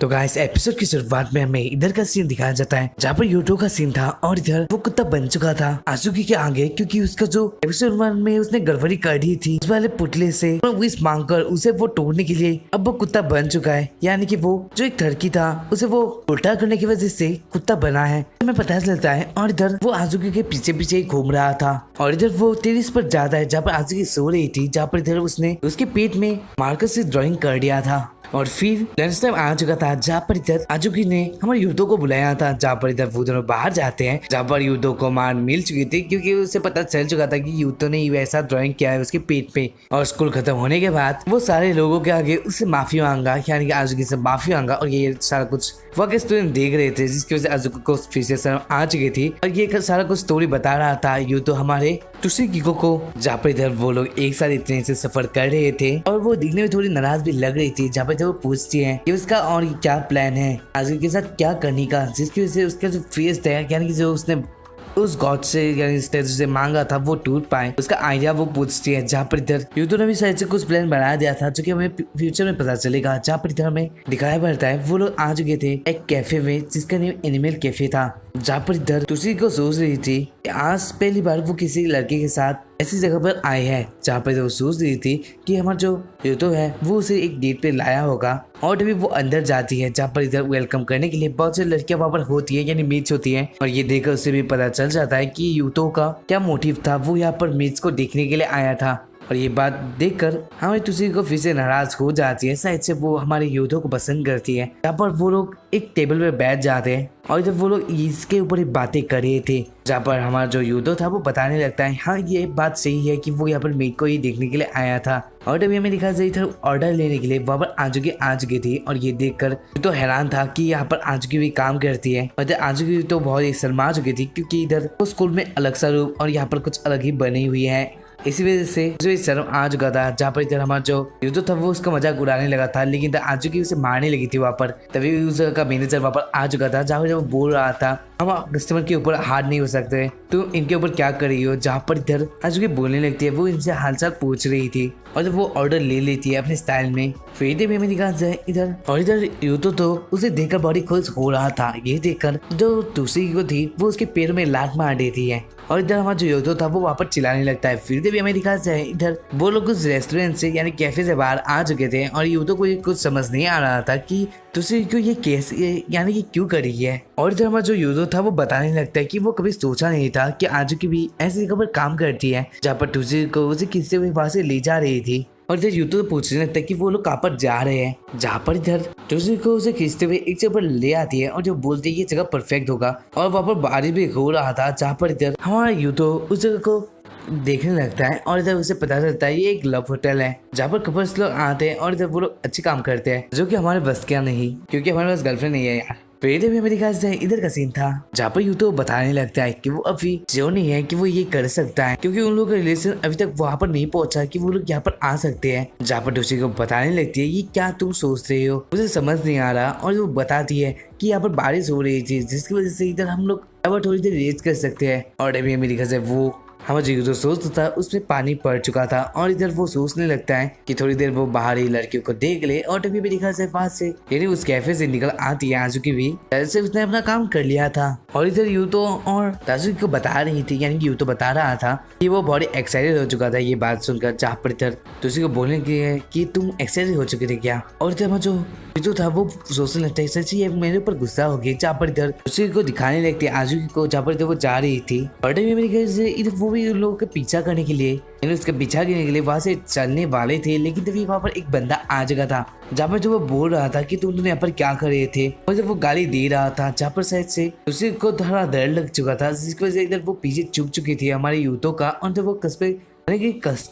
तो guys episode की शुरुआत में हमें इधर का सीन दिखाया जाता है जहाँ पर यूटो का सीन था और इधर वो कुत्ता बन चुका था आजुकी के आगे, क्योंकि उसका जो एपिसोड 1 में उसने गड़बड़ी कर दी थी उस वाले पुतले से विश मांगकर उसे वो तोड़ने के लिए अब वो कुत्ता बन चुका है। यानी कि वो जो एक टर्की था उसे वो उल्टा करने की वजह से कुत्ता बना है, हमें पता चलता है। और इधर वो आजुकी के पीछे पीछे घूम रहा था और इधर वो टेरिस पर जाता है जहाँ पर आजुकी सो रही थी, जहाँ पर इधर उसने उसके पेट में मार्कर से ड्राइंग कर दिया था। और फिर लंच टाइम आ चुका था जहाँ पर इधर आजुकी ने हमारे यूतो को बुलाया था, जहाँ पर इधर वो दोनों बाहर जाते हैं जहाँ पर यूतो को मार मिल चुकी थी, क्योंकि उसे पता चल चुका था कि यूतो ने वैसा ड्राइंग किया है उसके पेट पे। और स्कूल खत्म होने के बाद वो सारे लोगों के आगे उससे माफी मांगा, यानी कि आजुकी से माफी मांगा। और ये सारा कुछ वह स्टूडेंट देख रहे थे, जिसकी वजह से आजुकी को फिर से शर्म आ चुकी थी। और ये सारा कुछ स्टोरी बता रहा था यूतो हमारे टुशिकिको को, जहाँ पर इधर वो लोग एक साथ इतने से सफर कर रहे थे और वो दिखने में थोड़ी नाराज भी लग रही थी, जहाँ पर वो पूछती है कि उसका और क्या प्लान है आजुकी के साथ क्या करने का, जिसकी वजह से उसका जो फेस था, यानी कि जो उसने उस गॉड से यानी स्टेज से मांगा था वो टूट पाए, उसका आइडिया वो पूछती है। जहाँ पर इधर यूतो ने भी शायद से कुछ प्लान बना दिया था जो कि हमें फ्यूचर में पता चलेगा। जहाँ पर इधर हमें दिखाया पड़ता है वो लोग आ चुके थे एक कैफे में जिसका नाम एनिमल कैफे था, जहाँ पर इधर तुसी को सोच रही थी कि आज पहली बार वो किसी लड़के के साथ ऐसी जगह पर आए हैं, जहाँ पर वो सोच रही थी कि हमारा जो यूतो है वो उसे एक डेट पे लाया होगा। और तभी वो अंदर जाती है जहाँ पर इधर वेलकम करने के लिए बहुत सारी लड़कियां वहाँ पर होती है, यानी मीट्स होती है। और ये देखकर उसे भी पता चल जाता है कि यूतो का क्या मोटिव था, वो यहाँ पर मीट्स को देखने के लिए आया था। और ये बात देखकर हमारी तुसी को फिर से नाराज हो जाती है, शायद से वो हमारे यूतो को पसंद करती है। यहाँ पर वो लोग एक टेबल पे बैठ जाते हैं और जब वो लोग इसके ऊपर बातें कर रहे थे, जहाँ पर हमारा जो यूतो था वो बताने लगता है हाँ ये बात सही है कि वो यहाँ पर मीट को ही देखने के लिए आया था। और तभी हमें दिखा था ऑर्डर लेने के लिए वहाँ पर आजुकी आ चुकी थी। और ये देखकर तो हैरान था कि यहाँ पर आजुकी भी काम करती है। और आजुकी तो बहुत ही शर्मा चुकी थी, क्योंकि इधर वो स्कूल में अलग सा रूप और यहाँ पर कुछ अलग ही बनी हुई है, इसी वजह से जो शर्म आ चुका था। जहाँ पर इधर हमारा जो यूतो था वो उसका मजाक उड़ाने लगा था, लेकिन आजुकी उसे मारने लगी थी वहाँ पर। तभी उसका मैनेजर वहाँ पर आ चुका था, जहाँ पर वो बोल रहा था हम कस्टमर के ऊपर हार्ड नहीं हो सकते, तुम इनके ऊपर क्या कर रही हो। जहाँ पर इधर आजुकी बोलने लगती है, वो इनसे हालचाल पूछ रही थी और जब वो ऑर्डर ले लेती है अपने स्टाइल में। फिर भी हमें दिखा जाए इधर और इधर यूतो तो उसे देखकर बड़ी खुश हो रहा था। ये देखकर जो दूसरी को थी वो उसके पैर में लात मार देती है और इधर हमारा जो यूतो था वो वहाँ पर चिल्लाने लगता है। फिर भी हमें दिखा जाए इधर वो लोग उस रेस्टोरेंट से यानी कैफे से बाहर आ चुके थे और यूतो को ये कुछ समझ नहीं आ रहा था कि दूसरी को ये कैसे यानी कि क्यों कर रही है। और इधर हमारा जो यूतो था वो बताने लगता है कि वो कभी सोचा नहीं था कि आजुकी भी ऐसी जगह पर काम करती है, जहाँ पर दूसरी को उसे किससे वहाँ से ले जा रही थी। और इधर यूतो तो पूछने लगता है कि वो लोग कहाँ पर जा रहे हैं, जहाँ पर इधर दूसरी को उसे खींचते हुए एक जगह पर ले आती है और जो बोलती है ये जगह परफेक्ट होगा। और वहाँ पर बारिश भी हो रहा था, जहाँ पर इधर हमारा यूतो उस जगह को देखने लगता है और इधर उसे पता चलता है ये एक लव होटल है, जहाँ पर कपल्स लोग आते हैं और इधर वो लोग अच्छे काम करते हैं, जो कि हमारे बस क्या नहीं, क्योंकि हमारे पास गर्लफ्रेंड नहीं है यार। फिर भी मेरे ख्याल से इधर का सीन था जहाँ पर यूतो बताने लगता है कि वो अभी जो नहीं है कि वो ये कर सकता है, क्योंकि उन लोगों का रिलेशन अभी तक वहाँ पर नहीं पहुंचा कि वो लोग यहाँ पर आ सकते हैं। जहाँ पर दूसरी को बताने लगती है ये क्या तुम सोच रहे हो, मुझे समझ नहीं आ रहा। और वो बताती है कि यहाँ पर बारिश हो रही थी, जिसकी वजह से इधर हम लोग अब थोड़ी देर रेस्ट कर सकते हैं। और अभी मेरे ख्याल से वो हमारा जो यूतो सोचता था उसमें पानी पड़ चुका था और इधर वो सोचने लगता है कि थोड़ी देर वो बाहरी लड़कियों को देख ले। और तभी भी दिखा से वहां से यानी उस कैफे से निकल आती है आजुकी भी, से उसने अपना काम कर लिया था। और इधर यूतो और ताजुकी को बता रही थी, यानी कि यूतो बता रहा था कि वो बहुत एक्साइटेड हो चुका था ये बात सुनकर। जहाँ पर इधर तुसी को बोलने के लिए कि तुम एक्साइटेड हो चुके थे क्या। और इधर जो यूतो था वो सोचने लगता है सच ये मेरे ऊपर गुस्सा हो गया। जहाँ पर इधर तुसी को दिखाने लगती है आजुकी को, जहाँ पर इधर वो जा रही थी। और तभी मेरे ख्याल से इधर वो भी उन लोगों का पीछा करने के लिए यानी उसका पीछा करने के लिए वहां से चलने वाले थे, लेकिन तभी वहां पर एक बंदा आ चुका था, जहाँ पर जो वो बोल रहा था कि तुम दोनों यहाँ पर क्या कर रहे थे। और जब वो गाली दे रहा था, जहाँ पर शायद से उसी को थोड़ा डर लग चुका था, जिसकी वजह से इधर वो पीछे चुप चुकी थी हमारे यूतो का। और जब वो कस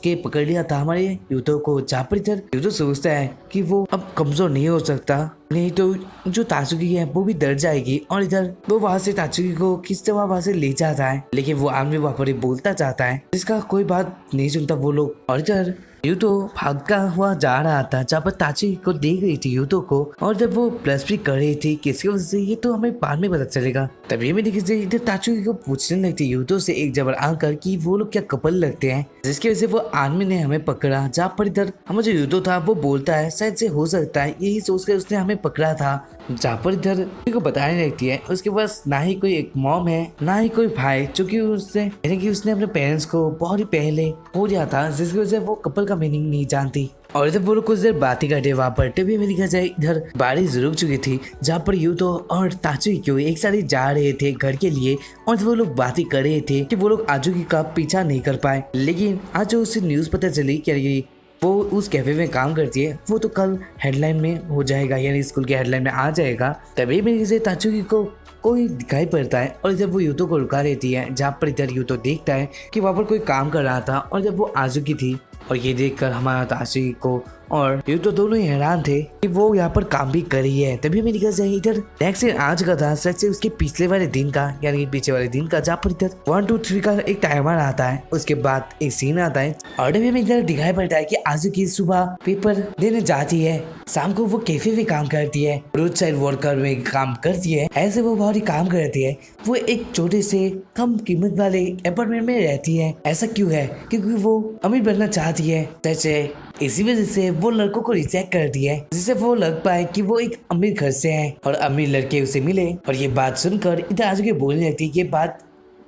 के पकड़ लिया था हमारे यूतो को, जहाँ पर इधर यूतो सोचता है कि वो अब कमजोर नहीं हो सकता, नहीं तो जो ताजुकी है वो भी डर जाएगी। और इधर वो वहां से ताजुकी को किस तरह वहां से ले जाता है, लेकिन वो आदमी वहां पर बोलता चाहता है, जिसका कोई बात नहीं सुनता वो लोग। और इधर यूतो भागता हुआ जा रहा था जहाँ पर ताची को देख रही थी यूतो को, और जब वो प्लस भी कर रही थी किसकी वजह से ये तो हमें बाद में पता चलेगा। तभी में देखिए इधर ताची को पूछने लगती यूतो से एक जबर आकर कि वो लोग क्या कपल लगते हैं, जिसकी वजह से वो आदमी ने हमें पकड़ा। जहाँ पर इधर हमें जो यूतो था वो बोलता है शायद से हो सकता है यही सोचकर उसने हमें पकड़ा था। जहाँ पर इधर को बताने लगती है उसके पास ना ही कोई एक मॉम है ना ही कोई भाई, क्योंकि उसने अपने पेरेंट्स को बहुत ही पहले हो दिया था, जिसकी वजह से वो कपल का मीनिंग नहीं जानती। और जब वो लोग कुछ देर बातें करते वहाँ पर तभी में देखा जाए इधर बारिश रुक चुकी थी, जहाँ पर यूतो और ताचुकी क्यों एक साथ जा रहे थे घर के लिए, और वो लोग बातें कर रहे थे कि वो लोग आजुकी का पीछा नहीं कर पाए। लेकिन आज जो उसे न्यूज पता चली कि वो उस कैफे में काम करती है, वो तो कल हेडलाइन में हो जाएगा, यानी स्कूल के हेडलाइन में आ जाएगा। तभी मेरे से ताचुकी को कोई दिखाई पड़ता है और जब वो यूतो को रुका देती है, जहाँ पर इधर यूतो देखता है कि वहाँ पर कोई काम कर रहा था, और जब वो आजुकी थी और ये देखकर हमारा ताचुकी को और यूतो दोनों ही हैरान थे कि वो यहाँ पर काम भी कर रही है। तभी मेरी कहा इधर नेक्स्ट सीन आज का था सच से उसके पिछले वाले दिन का, यानी पीछे वाले दिन का, जहाँ पर इधर 1 2 3 का एक टाइमर आता है, उसके बाद एक सीन आता है और तभी में इधर दिखाई पड़ता है कि आजुकी सुबह पेपर देने जाती है, शाम को वो कैफे में काम करती है, रोड साइड वर्कर में काम करती है, ऐसे वो बहुत ही काम करती है। वो एक छोटे से कम कीमत वाले अपार्टमेंट में रहती है। ऐसा क्यों है? क्योंकि वो अमीर बनना चाहती है, सच इसी वजह से वो लड़कों को रिजेक्ट करती है, जिससे वो लग पाए कि वो एक अमीर घर से है और अमीर लड़के उसे मिले। और ये बात सुनकर इधर आजुकी बोलने लगती है ये बात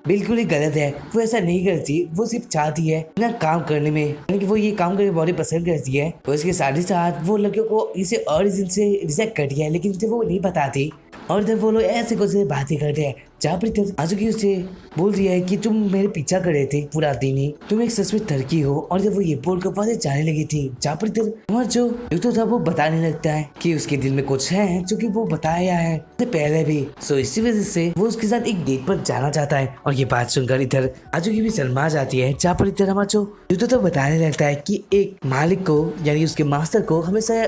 बिल्कुल ही गलत है, वो ऐसा नहीं करती, वो सिर्फ चाहती है ना काम करने में, यानी कि वो ये काम करने बहुत ही पसंद करती है। तो इसके साथ ही साथ वो लड़कियों को इसे और रीजन से रिजेक्ट करती है, लेकिन इसे वो नहीं बताती। और इधर वो लोग ऐसे कुछ बातें करते हैं, जहाँ पर इधर आजुकी उसे बोल दिया है कि तुम मेरे पीछा कर रहे थे पूरा दिन ही, तुम एक सच में लड़की हो। और जब वो ये बोलकर वहां से जाने लगी थी, जहाँ पर इधर हमारा जो यूतो था वो बताने लगता है कि उसके दिल में कुछ है जो कि वो बताया है पहले भी। सो इसी वजह से वो उसके साथ एक डेट पर जाना चाहता है। और ये बात सुनकर इधर आजुकी भी शर्मा जाती है, जहाँ पर इधर हमारा जो यूतो था बताने लगता है कि एक मालिक को यानी उसके मास्टर को हमेशा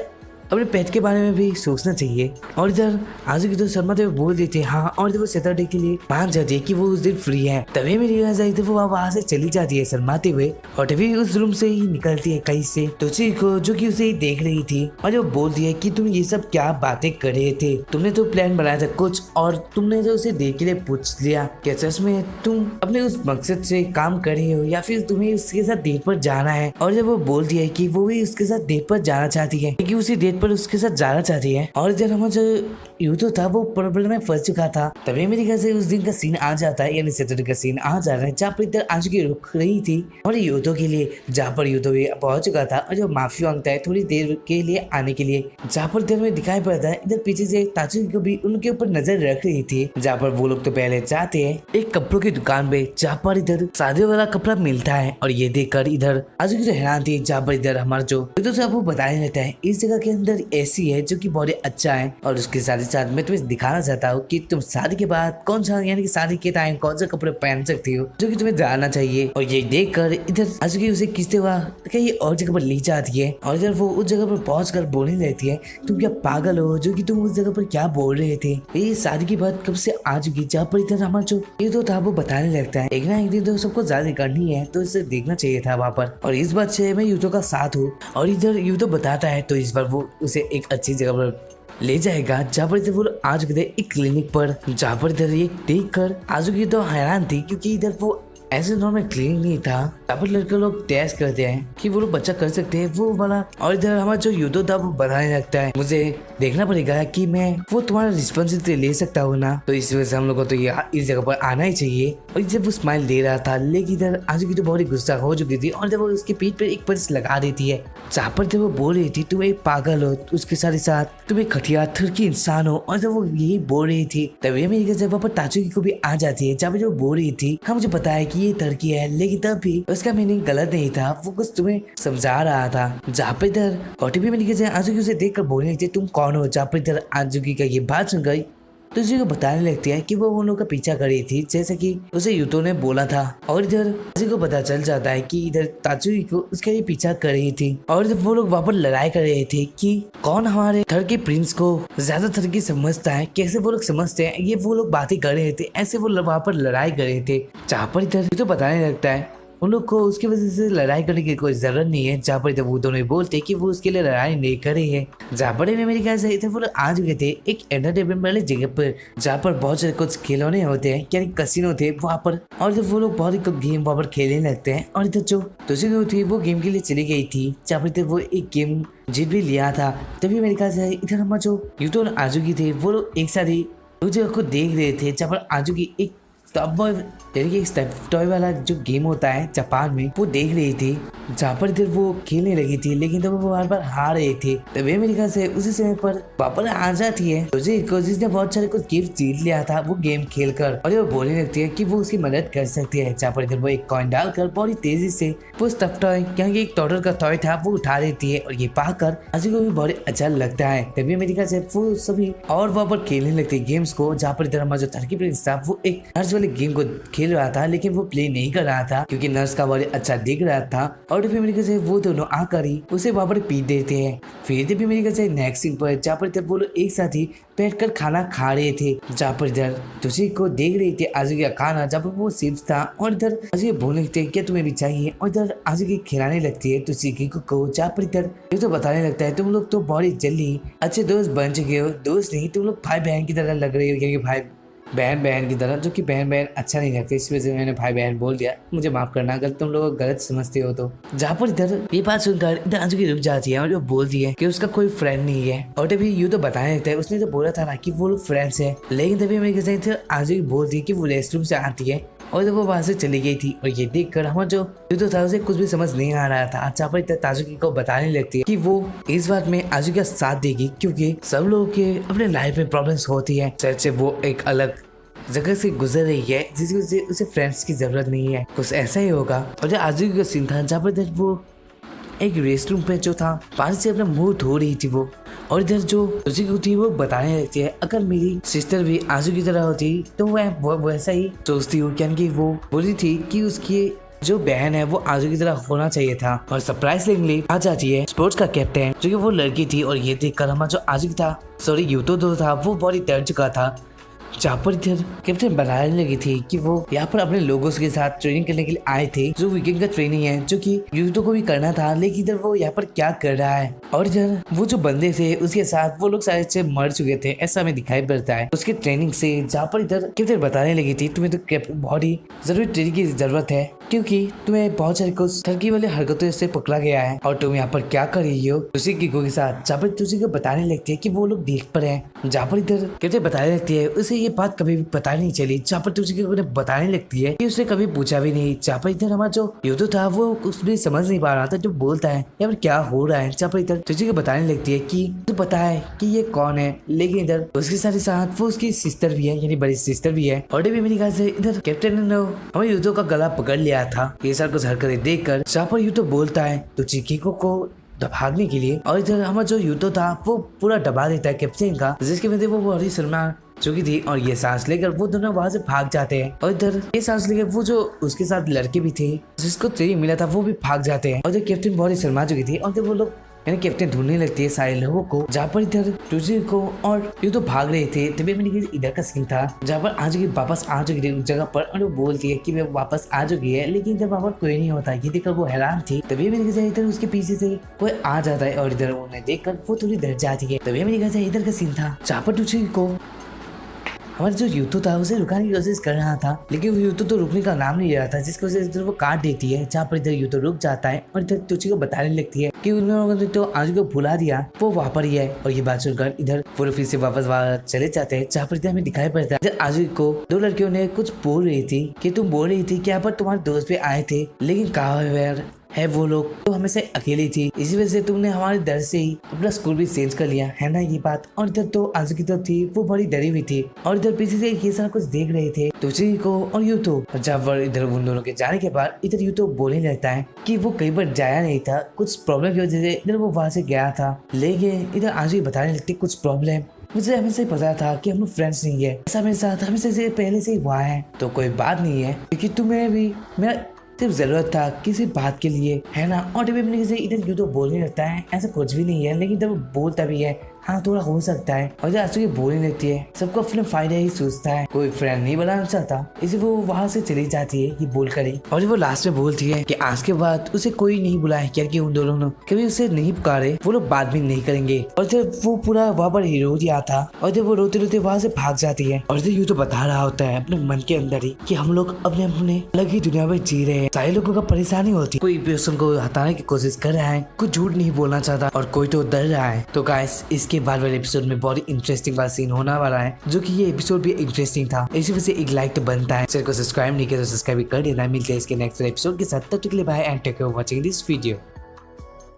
अपने पेट के बारे में भी सोचना चाहिए। और इधर आजुकी तो शर्माते हुए बोल देते हाँ, और जब वो सैटरडे के लिए मान जाती है कि वो उस दिन फ्री है, तभी मेरी तो वो वहाँ से चली जाती है शर्माते हुए, और तभी उस रूम से ही निकलती है कहीं से तुझी को, जो कि उसे ही देख रही थी। और वो बोलती है कि तुम ये सब क्या बातें कर रहे थे, तुमने तो प्लान बनाया था कुछ और तुमने जो उसे देख के लिए पूछ लिया, क्या सच में तुम अपने उस मकसद से काम कर रहे हो या फिर तुम्हें उसके साथ डेट पर जाना है। और जब वो बोलती है कि वो भी उसके साथ डेट पर जाना चाहती है, क्योंकि उसी डेट पर उसके साथ जाना चाहती है। और इधर हमारा जो यूतो था वो प्रॉब्लम में फंस चुका था। तभी मेरे ख्याल से उस दिन का सीन आ जाता है, यानी सैटरडे का सीन आ जा रहा है, जहाँ पर इधर आजुकी रुक रही थी और यूतो के लिए, जहाँ पर यूतो भी पहुंच चुका था और जो माफी मांगता है थोड़ी देर के लिए आने के लिए, जहाँ पर इधर में दिखाई पड़ता है इधर पीछे से ताचुकी को भी उनके ऊपर नजर रख रही थी। जहाँ पर वो लोग तो पहले जाते हैं एक कपड़ों की दुकान पे, जहाँ पर इधर शादी वाला कपड़ा मिलता है। और ये देखकर इधर आजुकी तो हैरान थी, जहाँ पर इधर हमारा जो यूतो था वो बताने लगता है इस जगह के अंदर ऐसी है जो कि बहुत अच्छा है। और उसके साथ ही साथ मैं तुम्हें दिखाना चाहता हूँ कि तुम शादी के बाद कौन सा, यानी कि शादी के टाइम कौन सा कपड़े पहन सकती हो जो कि तुम्हें जानना चाहिए। और ये देखकर इधर आजुकी उसे खींचते हुआ कहीं और जगह पर ले जाती है। और इधर वो उस जगह पर पहुंच कर बोलने लगती है तुम क्या पागल हो, जो कि तुम उस जगह पर क्या बोल रहे थे, ये शादी की बात कब से आ चुकी। जहाँ पर इधर हमारा जो ये तो था वो बताने लगता है एक ना एक दिन तो सबको शादी करनी है, तो इसे देखना चाहिए था वहाँ पर। और इस बात से मैं यूतो का साथ हूँ। और इधर यूतो बताता है तो इस बार वो उसे एक अच्छी जगह पर ले जाएगा, जहाँ पर इधर वो आज गए एक क्लिनिक पर, जहाँ पर इधर ये देख कर आजुकी तो हैरान थी, क्योंकि इधर वो ऐसे नॉर्मल क्लिनिक नहीं था, यहाँ पर लड़के लोग टेस्ट करते हैं कि वो लोग बच्चा कर सकते हैं वो वाला। और इधर हमारा जो यूतो था वो बताने लगता है मुझे देखना पड़ेगा कि मैं वो तुम्हारा रिस्पॉन्सिबिलिटी ले सकता हूँ ना, तो इस वजह से हम लोग को तो ये इस जगह पर आना ही चाहिए। और जब वो स्माइल दे रहा था, लेकिन इधर आजुकी तो बहुत ही गुस्सा हो चुकी थी और जब वो उसके पीठ पर एक पर्स लगा देती है, जहाँ पर जब वो बोल रही थी तुम एक पागल हो, उसके साथ ही साथ तुम एक खटिया थरकी इंसान हो। और जब वो यही बोल रही थी तभी मेरी जब वहाँ पर ताचुकी को भी आ जाती है, जहाँ पर जो बोल रही थी हाँ मुझे पता है कि ये लड़की है, लेकिन तब भी उसका मीनिंग गलत नहीं था, वो कुछ तुम्हें समझा रहा था। जहाँ पे इधर ओटीपी में लिखे आजुकी उसे देखकर बोलने लगती तुम कौन हो। जहाँ पे इधर आजुकी का ये बात सुन गई तो उसी को बताने लगती है कि वो उन लोगों का पीछा कर रही थी, जैसे कि उसे यूतो ने बोला था। और इधर आजुकी को पता चल जाता है कि इधर ताचुकी को उसके लिए पीछा कर रही थी। और जब वो लोग वहाँ पर लड़ाई कर रहे थे कि कौन हमारे थर के प्रिंस को ज्यादा थर की समझता है, कैसे वो लोग समझते हैं, ये वो लोग बातें कर रहे थे, ऐसे वो वहाँ पर लड़ाई कर रहे थे। जहाँ पर इधर तो बताने लगता है उन लोग को उसकी वजह से लड़ाई करने की कोई जरूरत नहीं है। जहाँ पर वो दोनों बोलते कि वो उसके लिए लड़ाई नहीं करे है। जहाँ पर मेरे ख्याल से इधर वो लोग आ चुके थे एक एंटरटेनमेंट वाली जगह पर, जहाँ पर बहुत सारे कुछ खिलौने होते हैं यानी कसिनो थे वहाँ पर, और इधर वो लोग बहुत ही गेम वहाँ पर खेलने लगते हैं। और इधर जो दूसरी थी वो गेम के लिए चली गई थी, जहाँ पर इधर वो एक गेम जीत भी लिया था। तभी मेरे ख्याल से इधर हमारे जो यूतो और आजुकी थे वो लोग एक साथ ही उस जगह को देख रहे थे, जहाँ पर आजुकी एक स्टफ बॉय यानी कि एक स्टफ टॉय वाला जो गेम होता है जापान में वो देख रही थी, जहाँ पर इधर वो खेलने लगी थी। लेकिन तब वो बार बार हार रहे थे। तो वे मेरे ख्याल से उसी समय पर वापस आ जाती है जिसने बहुत सारे कुछ गिफ्ट जीत लिया था वो गेम खेलकर, और वो बोलने लगती है कि वो उसकी मदद कर सकती है। जहाँ पर इधर वो एक कॉइन डालकर बहुत ही तेजी से वो स्टफ टॉय यानी कि एक टोटल का टॉय था वो उठा देती है, और ये पाकर अजी को भी बहुत अच्छा लगता है। तभी मेरे ख्याल से वो सभी और वहाँ पर खेलने लगते हैं गेम्स को, जहाँ पर इधर हमारा जो थर्की प्रिंस था वो एक नर्स वाले गेम को खेल रहा था, लेकिन वो प्ले नहीं कर रहा था क्योंकि नर्स का बहुत अच्छा दिख रहा था। और फिर मेरे ख्याल से वो दोनों आकर ही उसे वहाँ पर पीट देते हैं। फिर भी मेरे ख्याल से नेक्स्ट सीन पर जहाँ पर इधर वो लोग एक साथ ही बैठकर खाना खा रहे थे, जहाँ पर इधर तुझे को देख रही थी आजुकी का खाना, जहाँ पर वो चिप्स था। और इधर आजुकी बोलने लगते हैं क्या तुम्हें भी चाहिए, और इधर आजुकी खिलाने लगती है तुझे को, जहाँ पर इधर ये तो बताने लगता है तुम लोग तो बहुत ही जल्दी अच्छे दोस्त बन चुके हो। दोस्त नहीं, तुम लोग भाई बहन की तरह लग रहे हो, क्योंकि भाई बहन की तरह, जो कि बहन अच्छा नहीं लगता, इस वजह से मैंने भाई बहन बोल दिया। मुझे माफ करना अगर तुम लोग गलत समझते हो तो। जहाँ पर इधर ये बात सुनकर इधर आजुकी रुक जाती है और वो बोलती है कि उसका कोई फ्रेंड नहीं है। और तभी यूं तो बताने लगता है उसने तो बोला था ना कि वो लोग फ्रेंड्स है, लेकिन तभी मेरे कहते आजुकी बोलती है कि वो रेस्टरूम से आती है, और जब वो वहां से चली गई थी। और ये देखकर हमारा जो यूतो था उसे कुछ भी समझ नहीं आ रहा था। जहाँ पर ताजुकी को बताने लगती है कि वो इस बात में आजुकी का साथ देगी, क्योंकि सब लोगों के अपने लाइफ में प्रॉब्लम्स होती है। से वो एक अलग जगह से गुजर रही है जिसकी वजह से उसे फ्रेंड्स की जरूरत नहीं है, कुछ ऐसा ही होगा। और आजुकी का सीन था जहाँ पर वो एक रेस्टरूम पे जो था पानी से अपना मुंह धो रही थी वो, और इधर जो तुझे थी वो बताने लगती है अगर मेरी सिस्टर भी आजू की तरह होती तो वह वैसा ही सोचती हूँ। यानी वो बोली थी कि उसकी जो बहन है वो आजू की तरह होना चाहिए था। और सरप्राइजिंगली आ जाती है स्पोर्ट्स का कैप्टन, जो कि वो लड़की थी। और ये देखकर हमारा जो आजू था यूतो दो था वो बहुत ही डर चुका था। जहाँ पर इधर कैप्टन बताने लगी थी कि वो यहाँ पर अपने लोगों के साथ ट्रेनिंग करने के लिए आए थे, जो वीकेंड का ट्रेनिंग है जो कि यूतो को भी करना था, लेकिन इधर वो यहाँ पर क्या कर रहा है। और इधर वो जो बंदे थे उसके साथ वो लोग शायद से मर चुके थे, ऐसा हमें दिखाई पड़ता है उसके ट्रेनिंग से। जहाँ पर इधर कैप्टन बताने लगी थी तुम्हें तो बहुत ही जरूरी ट्रेनिंग की जरूरत है, क्योंकि तुम्हें बहुत सारे कुछ ठगी वाले हरकतों से पकड़ा गया है, और तुम यहाँ पर क्या कर रही हो तुसी के साथ। जहाँ पर तुसी को बताने लगती है कि वो लोग देख पर है। जहाँ पर इधर कैप्टन बताने लगती है उसे ये बात कभी भी पता नहीं चली। जहाँ पर तुझे बताने लगती है कि उसने कभी पूछा भी नहीं। जहाँ पर इधर हमारा जो यूतो था वो कुछ भी समझ नहीं पा रहा था जो बोलता है या फिर क्या हो रहा है। जहाँ पर इधर तुझे बताने लगती है कि तू पता है कि ये कौन है, लेकिन इधर उसके साथ वो उसकी सिस्टर भी है, यानी बड़ी सिस्टर भी है। और भी मेरे ख्याल से इधर कैप्टन ने हमारे यूतो का गला पकड़ लिया था ये सारे कुछ हरकतें देखकर। जहाँ पर यूतो बोलता है तो चिकीको को भागने के लिए, और इधर हमारा जो यूतो था वो पूरा दबा देता है कैप्टन का, जिसकी वजह से वो बहुत ही शर्मा चुकी थी। और ये सांस लेकर वो दोनों वहां से भाग जाते हैं। और इधर ये सांस लेकर वो जो उसके साथ लड़के भी थे जिसको ट्रेनिंग मिला था वो भी भाग जाते हैं। और इधर कैप्टन बहुत ही शर्मा चुकी थी, और वो लोग यानी कैप्टन ढूंढने लगती है सारे लोगों को। जहाँ पर इधर तुझे को और ये तो भाग रहे थे, तभी मैंने इधर का सीन था जहाँ पर आज वापस आ चुकी थी उस जगह पर, और वो बोलती है कि मैं वापस आ चुकी है, लेकिन इधर वहाँ पर कोई नहीं होता। ये देखकर वो हैरान थी। तभी मैंने इधर उसके पीछे से कोई आ जाता है, और इधर उन्हें देखकर वो थोड़ी डर जाती है। तभी मैंने इधर का सीन था जहाँ पर तुझे को हमारा जो यूतो था उसे रुकाने की कोशिश कर रहा था, लेकिन वो यूतो तो रुकने का नाम नहीं ले रहा था, जिसकी वजह से इधर वो काट देती है। जहाँ पर इधर यूतो रुक जाता है और इधर तुझे को बताने लगती है कि उन लोगों ने तो आजू को भुला दिया, वो वहाँ पर ही है। और ये बात सुनकर इधर वो फिर से वापस चले जाते हैं। जहाँ पर इधर हमें दिखाई पड़ता है इधर आजू को दो लड़कियों ने कुछ बोल रही थी कि तुम बोल रही थी कि यहाँ पर तुम्हारे दोस्त भी आए थे, लेकिन कहाँ है वो लोग, तो हमेशा अकेली थी, इसी वजह से तुमने हमारे डर से ही अपना स्कूल भी चेंज कर लिया है ना, ये बात। और इधर तो आजुकी तो थी वो बड़ी डरी हुई थी, और इधर पीछे से ये सारा कुछ देख रहे थे तुझी को और यूतो। जब इधर उन दोनों के जाने के बाद इधर यूतो बोलने लगता है कि वो कई बार जाया नहीं था, कुछ प्रॉब्लम की वजह से इधर वो वहां से गया था, लेकिन इधर आजुकी बताने लगती कुछ प्रॉब्लम, मुझे हमेशा ही पता था कि हम लोग फ्रेंड्स नहीं है, ऐसा मेरे साथ हमेशा से पहले से ही हुआ है, तो कोई बात नहीं है, क्योंकि तुम्हें भी मेरा सिर्फ जरूरत था किसी बात के लिए, है ना। और इधर यूँ तो बोलने लगता है ऐसा कुछ भी नहीं है, लेकिन इधर वो बोलता भी है हाँ थोड़ा हो सकता है। और जब आंसू की बोलने लगती है सबको अपने फायदा ही सोचता है, कोई फ्रेंड नहीं बनाना चाहता, इसे वो वहाँ से चली जाती है ये बोल कर ही। और वो लास्ट में बोलती है कि आज के बाद उसे कोई नहीं बुलाए, क्योंकि उन दोनों ने कभी उसे नहीं पुकारे, वो लोग बाद में नहीं करेंगे। और जब वो पूरा वहाँ पर हीरो दिया था और जब वो रोते रोते वहाँ से भाग जाती है और यूँ तो बता रहा होता है अपने मन के अंदर ही कि हम लोग अपने अपने अलग ही दुनिया में जी रहे हैं। सारे लोगों का परेशानी होती है, कोई पर्सन को हटाने की कोशिश कर रहा है, कोई झूठ नहीं बोलना चाहता और कोई तो डर रहा है। तो गाइस इसके बाद वाले एपिसोड में बहुत ही इंटरेस्टिंग वाला सीन होने वाला है, जो कि ये एपिसोड भी इंटरेस्टिंग था। इसी वजह से एक लाइक तो बनता है। चैनल को सब्सक्राइब नहीं किया तो सब्सक्राइब कर देना। मिलते हैं इसके नेक्स्ट एपिसोड के साथ, तब तक के लिए bye and take care watching this video.